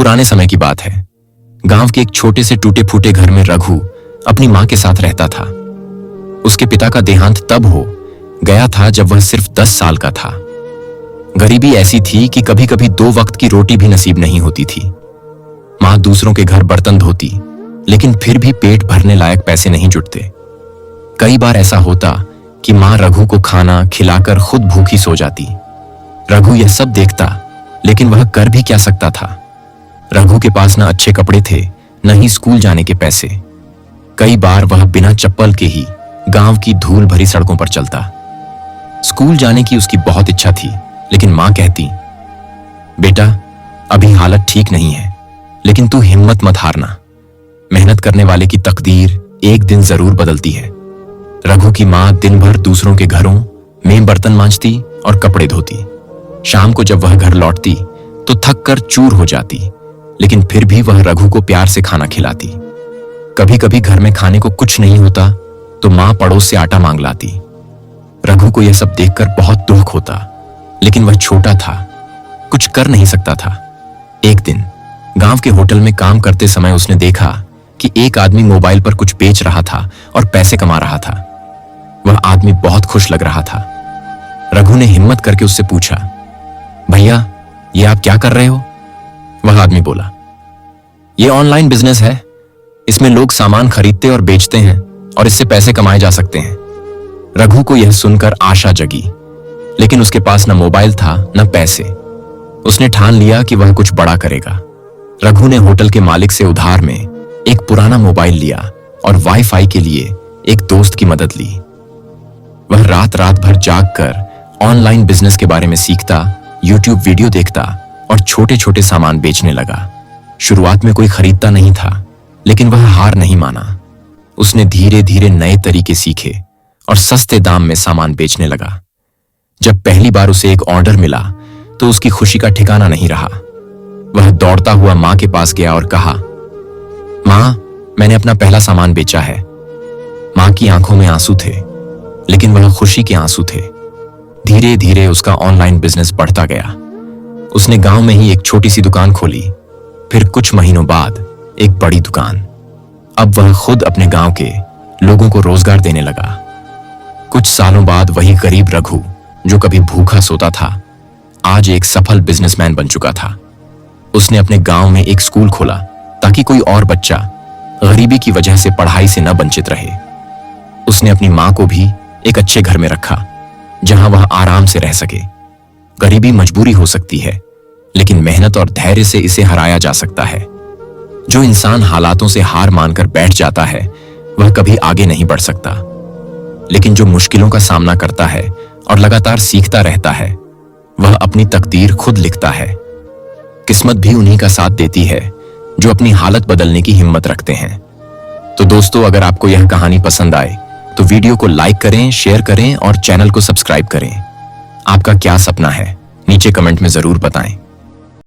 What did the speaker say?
पुराने समय की बात है। गांव के एक छोटे से टूटे फूटे घर में रघु अपनी मां के साथ रहता था। उसके पिता का देहांत तब हो गया था जब वह सिर्फ 10 साल का था। गरीबी ऐसी थी कि कभी कभी 2 वक्त की रोटी भी नसीब नहीं होती थी। मां दूसरों के घर बर्तन धोती, लेकिन फिर भी पेट भरने लायक पैसे नहीं जुटते। कई बार ऐसा होता कि मां रघु को खाना खिलाकर खुद भूखी सो जाती। रघु यह सब देखता, लेकिन वह कर भी क्या सकता था। रघु के पास न अच्छे कपड़े थे, न ही स्कूल जाने के पैसे। कई बार वह बिना चप्पल के ही गांव की धूल भरी सड़कों पर चलता। स्कूल जाने की उसकी बहुत इच्छा थी, लेकिन मां कहती, बेटा अभी हालत ठीक नहीं है, लेकिन तू हिम्मत मत हारना। मेहनत करने वाले की तकदीर एक दिन जरूर बदलती है। रघु की मां दिन भर दूसरों के घरों में बर्तन मांजती और कपड़े धोती। शाम को जब वह घर लौटती तो थक कर चूर हो जाती, लेकिन फिर भी वह रघु को प्यार से खाना खिलाती। कभी कभी घर में खाने को कुछ नहीं होता तो मां पड़ोस से आटा मांग लाती। रघु को यह सब देखकर बहुत दुख होता, लेकिन वह छोटा था, कुछ कर नहीं सकता था। एक दिन गांव के होटल में काम करते समय उसने देखा कि एक आदमी मोबाइल पर कुछ बेच रहा था और पैसे कमा रहा था। वह आदमी बहुत खुश लग रहा था। रघु ने हिम्मत करके उससे पूछा, भैया ये आप क्या कर रहे हो? वह आदमी बोला, ये ऑनलाइन बिजनेस है, इसमें लोग सामान खरीदते और बेचते हैं और इससे पैसे कमाए जा सकते हैं। रघु को यह सुनकर आशा जगी, लेकिन उसके पास न मोबाइल था न पैसे। उसने ठान लिया कि वह कुछ बड़ा करेगा। रघु ने होटल के मालिक से उधार में एक पुराना मोबाइल लिया और वाईफाई के लिए एक दोस्त की मदद ली। वह रात रात भर जागकर ऑनलाइन बिजनेस के बारे में सीखता, यूट्यूब वीडियो देखता और छोटे छोटे सामान बेचने लगा। शुरुआत में कोई खरीदता नहीं था, लेकिन वह हार नहीं माना। उसने धीरे धीरे नए तरीके सीखे और सस्ते दाम में सामान बेचने लगा। जब पहली बार उसे एक ऑर्डर मिला तो उसकी खुशी का ठिकाना नहीं रहा। वह दौड़ता हुआ मां के पास गया और कहा, मां मैंने अपना पहला सामान बेचा है। मां की आंखों में आंसू थे, लेकिन वह खुशी के आंसू थे। धीरे धीरे उसका ऑनलाइन बिजनेस बढ़ता गया। उसने गांव में ही एक छोटी सी दुकान खोली, फिर कुछ महीनों बाद एक बड़ी दुकान। अब वह खुद अपने गांव के लोगों को रोजगार देने लगा। कुछ सालों बाद वही गरीब रघु जो कभी भूखा सोता था, आज एक सफल बिजनेसमैन बन चुका था। उसने अपने गांव में एक स्कूल खोला ताकि कोई और बच्चा गरीबी की वजह से पढ़ाई से न वंचित रहे। उसने अपनी मां को भी एक अच्छे घर में रखा, जहां वह आराम से रह सके। गरीबी मजबूरी हो सकती है, लेकिन मेहनत और धैर्य से इसे हराया जा सकता है। जो इंसान हालातों से हार मानकर बैठ जाता है, वह कभी आगे नहीं बढ़ सकता। लेकिन जो मुश्किलों का सामना करता है और लगातार सीखता रहता है, वह अपनी तकदीर खुद लिखता है। किस्मत भी उन्हीं का साथ देती है जो अपनी हालत बदलने की हिम्मत रखते हैं। तो दोस्तों, अगर आपको यह कहानी पसंद आए तो वीडियो को लाइक करें, शेयर करें और चैनल को सब्सक्राइब करें। आपका क्या सपना है नीचे कमेंट में जरूर बताएं।